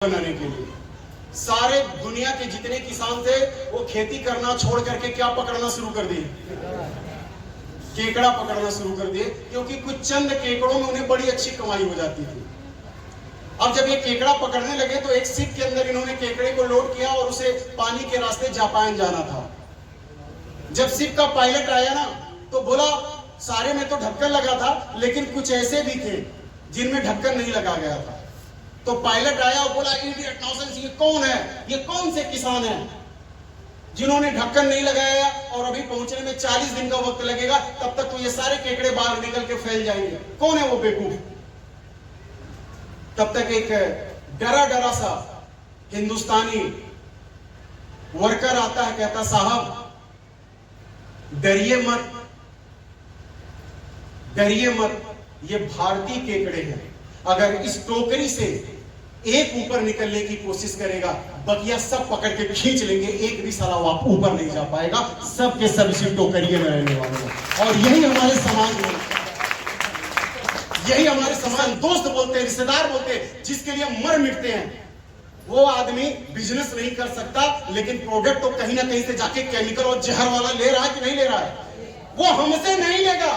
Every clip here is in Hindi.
बनाने के लिए सारे दुनिया के जितने किसान थे वो खेती करना छोड़ करके क्या पकड़ना शुरू कर दिए, केकड़ा पकड़ना शुरू कर दिए, क्योंकि कुछ चंद केकड़ों में उन्हें बड़ी अच्छी कमाई हो जाती थी। अब जब ये केकड़ा पकड़ने लगे तो एक शिप के अंदर इन्होंने केकड़े को लोड किया और उसे पानी के रास्ते जापान जाना था। जब शिप का पायलट आया ना तो बोला सारे में तो ढक्कन लगा था लेकिन कुछ ऐसे भी थे जिनमें ढक्कन नहीं लगा गया था। तो पायलट आया और बोला इडियट नॉनसेंस, ये कौन है, ये कौन से किसान हैं जिन्होंने ढक्कन नहीं लगाया और अभी पहुंचने में 40 दिन का वक्त लगेगा, तब तक तो ये सारे केकड़े बाहर निकल के फैल जाएंगे, कौन है वो बेवकूफ। तब तक एक डरा डरा सा हिंदुस्तानी वर्कर आता है, कहता साहब डरिए मत, डरिए मत, ये भारतीय केकड़े हैं, अगर इस टोकरी से एक ऊपर निकलने की कोशिश करेगा बकिया सब पकड़ के खींच लेंगे, एक भी साला ऊपर नहीं जा पाएगा, सब के सब इसी टोकरिए में रहने वाले हैं। और यही हमारे समाज में, यही हमारे समाज दोस्त बोलते हैं, रिश्तेदार बोलते हैं, जिसके लिए मर मिटते हैं। वो आदमी बिजनेस नहीं कर सकता लेकिन प्रोडक्ट तो कहीं ना कहीं से जाके केमिकल और जहर वाला ले रहा है कि नहीं ले रहा है। वो हमसे नहीं लेगा,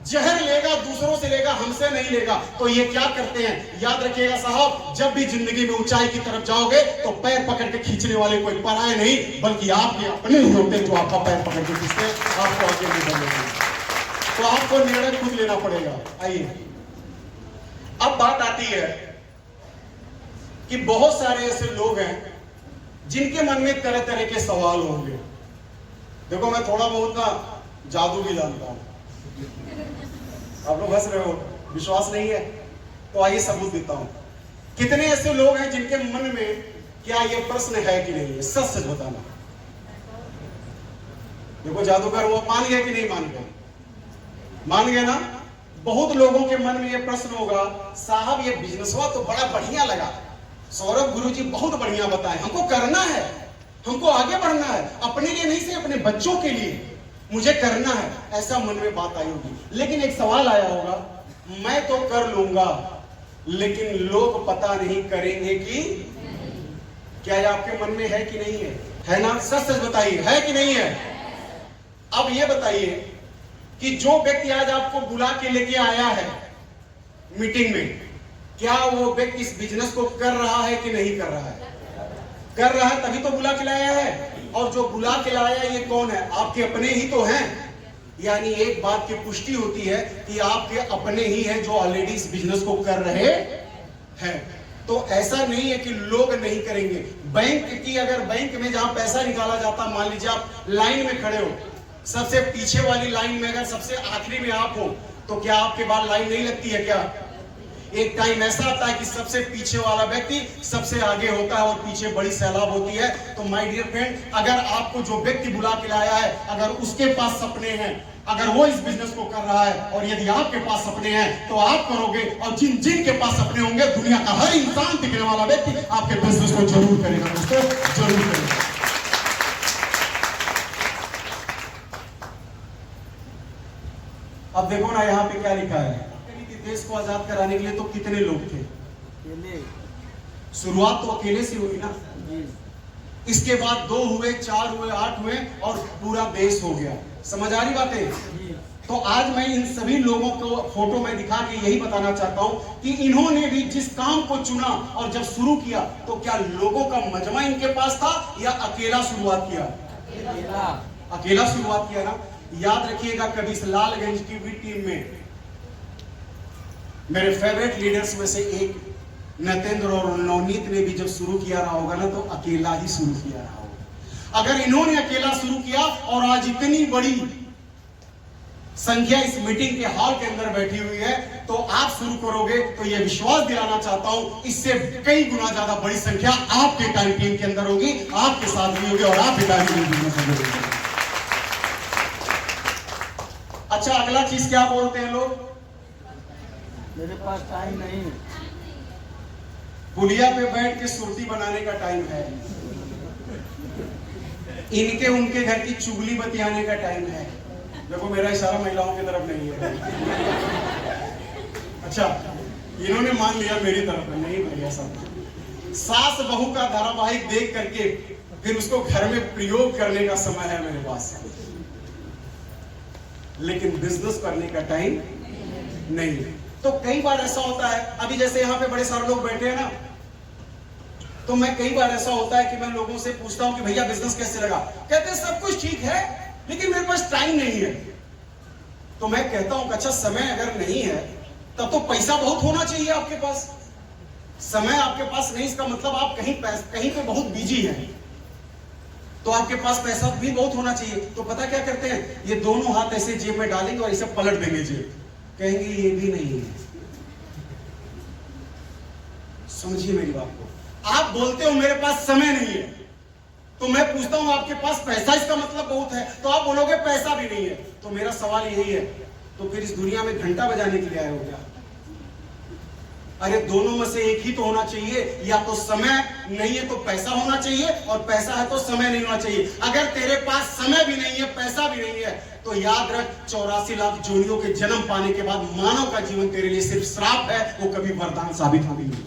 जहर लेगा, दूसरों से लेगा, हमसे नहीं लेगा। तो ये क्या करते हैं, याद रखिएगा साहब, जब भी जिंदगी में ऊंचाई की तरफ जाओगे तो पैर पकड़ के खींचने वाले कोई पराये नहीं बल्कि आपके अपने ही होते हैं जो आपका पैर पकड़ के खींचते आपको आगे नहीं बढ़ने। तो आपको निर्णय खुद लेना पड़ेगा। आइए अब बात आती है कि बहुत सारे ऐसे लोग हैं जिनके मन में तरह तरह के सवाल होंगे। देखो मैं थोड़ा बहुत ना जादू भी जानता हूं, आप लोग हंस रहे हो, विश्वास नहीं है तो आइए सबूत देता हूं। कितने ऐसे लोग हैं जिनके मन में क्या ये प्रश्न है कि नहीं है, सच सच बताना। देखो जादूगर वो मान गए कि नहीं मान गए, मान गए ना। बहुत लोगों के मन में ये प्रश्न होगा, साहब ये बिजनेस हुआ तो बड़ा बढ़िया लगा, सौरभ गुरुजी बहुत बढ़िया बताए, हमको करना है, हमको आगे बढ़ना है, अपने लिए नहीं से अपने बच्चों के लिए मुझे करना है, ऐसा मन में बात आई होगी। लेकिन एक सवाल आया होगा, मैं तो कर लूंगा लेकिन लोग पता नहीं करेंगे कि क्या ये आपके मन में है कि नहीं है ना? सच सच बताइए, है कि नहीं है। अब ये बताइए कि जो व्यक्ति आज आपको बुला के लेके आया है मीटिंग में, क्या वो व्यक्ति इस बिजनेस को कर रहा है कि नहीं कर रहा है? कर रहा है तभी तो बुला के लाया है। और जो बुला के लाया ये कौन है, आपके अपने ही तो हैं। यानी एक बात की पुष्टि होती है कि आपके अपने ही हैं जो ऑलरेडी इस बिजनेस को कर रहे हैं। तो ऐसा नहीं है कि लोग नहीं करेंगे। बैंक की, अगर बैंक में जहां पैसा निकाला जाता, मान लीजिए आप लाइन में खड़े हो, सबसे पीछे वाली लाइन में अगर सबसे आखिरी में आप हो तो क्या आपके बाद लाइन नहीं लगती है क्या? एक टाइम ऐसा आता है कि सबसे पीछे वाला व्यक्ति सबसे आगे होता है और पीछे बड़ी सैलाब होती है। तो माय डियर फ्रेंड, अगर आपको जो व्यक्ति बुला के लाया है, अगर उसके पास सपने हैं, अगर वो इस बिजनेस को कर रहा है और यदि आपके पास सपने हैं तो आप करोगे, और जिन जिन के पास सपने होंगे दुनिया का हर इंसान दिखने वाला व्यक्ति आपके बिजनेस को जरूर करेगा दोस्तों, जरूर करेगा। अब देखो ना यहाँ पे क्या लिखा है, देश को आजाद कराने के लिए तो कितने लोग थे, शुरुआत तो अकेले से हुई ना, इसके बाद 2 हुए, 4 हुए, 8 हुए और पूरा देश हो गया। समझ आ रही बातें? तो आज मैं इन सभी लोगों को फोटो में दिखा के यही बताना चाहता हूं कि इन्होंने भी जिस काम को चुना और जब शुरू किया तो क्या लोगों का मजमा इनके पास था या अकेला शुरुआत किया? अकेला शुरुआत किया ना। याद रखिएगा, कभी इस लालगंज की भी टीम में मेरे फेवरेट लीडर्स में से एक नतेंद्र और नवनीत ने भी जब शुरू किया रहा होगा ना तो अकेला ही शुरू किया रहा होगा। अगर इन्होंने अकेला शुरू किया और आज इतनी बड़ी संख्या इस मीटिंग के हॉल के अंदर बैठी हुई है, तो आप शुरू करोगे तो यह विश्वास दिलाना चाहता हूं, इससे कई गुना ज्यादा बड़ी संख्या आपके टाइम टीम के अंदर होगी, आपके साथ भी होगी और आप भी टाइम। अच्छा, अगला चीज क्या बोलते हैं लोग, मेरे पास टाइम नहीं, पुलिया पे बैठ के सुर्ती बनाने का टाइम है, इनके उनके घर की चुगली बतियाने का टाइम है। देखो मेरा इशारा महिलाओं की तरफ नहीं है। अच्छा, इन्होंने मान लिया मेरी तरफ है, नहीं भैया सब सास बहू का धारावाहिक देख करके फिर उसको घर में प्रयोग करने का समय है मेरे पास, लेकिन बिजनेस करने का टाइम नहीं। तो कई बार ऐसा होता है, अभी जैसे यहाँ पे बड़े सारे लोग बैठे हैं ना, तो मैं कई बार ऐसा होता है कि मैं लोगों से पूछता हूं कि भैया बिजनेस कैसे लगा, कहते हैं सब कुछ ठीक है लेकिन मेरे पास टाइम नहीं है। तो मैं कहता हूं कि अच्छा समय अगर नहीं है तब तो पैसा बहुत होना चाहिए आपके पास। समय आपके पास नहीं, इसका मतलब आप कहीं पे बहुत बिजी हैं, तो आपके पास पैसा भी बहुत होना चाहिए। तो पता क्या करते हैं, ये दोनों हाथ ऐसे जेब में डालेंगे और इसे पलट देंगे जेब, कहेंगे ये भी नहीं है। समझिए मेरी बात को, आप बोलते हो मेरे पास समय नहीं है, तो मैं पूछता हूं आपके पास पैसा, इसका मतलब बहुत है, तो आप बोलोगे पैसा भी नहीं है। तो मेरा सवाल यही है, तो फिर इस दुनिया में घंटा बजाने के लिए आए हो क्या? अरे दोनों में से एक ही तो होना चाहिए, या तो समय नहीं है तो पैसा होना चाहिए, और पैसा है तो समय नहीं होना चाहिए। अगर तेरे पास समय भी नहीं है, पैसा भी नहीं है, तो याद रख 84 लाख जोनियों के जन्म पाने के बाद मानव का जीवन तेरे लिए सिर्फ श्राप है, वो कभी वरदान साबित होगी नहीं।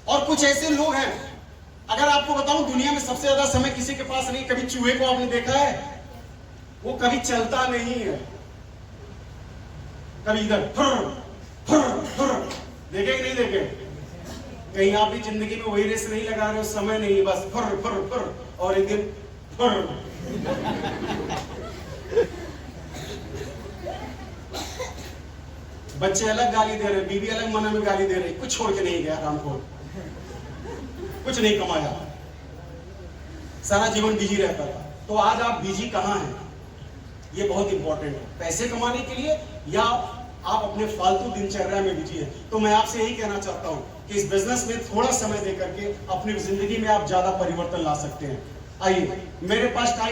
और कुछ ऐसे लोग हैं, अगर आपको बताऊं दुनिया में सबसे ज्यादा समय किसी के पास नहीं, कभी चूहे को आपने देखा है? वो कभी चलता नहीं है, कभी इधर देखे कि नहीं देखे? कहीं आप भी जिंदगी में वही रेस नहीं लगा रहे हो, समय नहीं है, बस फुर फुर फुर, और एक दिन फुर। बच्चे अलग गाली दे रहे, बीवी अलग मन में गाली दे रही, कुछ छोड़ के नहीं गया राम को, कुछ नहीं कमाया, सारा जीवन बिजी रहता था। तो आज आप बिजी कहां हैं, ये बहुत इंपॉर्टेंट है, पैसे कमाने के लिए या आप अपने फालतू दिनचर्या में बिजी हैं। तो मैं आपसे यही कहना चाहता हूं कि इस बिजनेस में थोड़ा समय दे करके अपनी जिंदगी में आप ज्यादा परिवर्तन ला सकते हैं। आइए, मेरे पास टाइम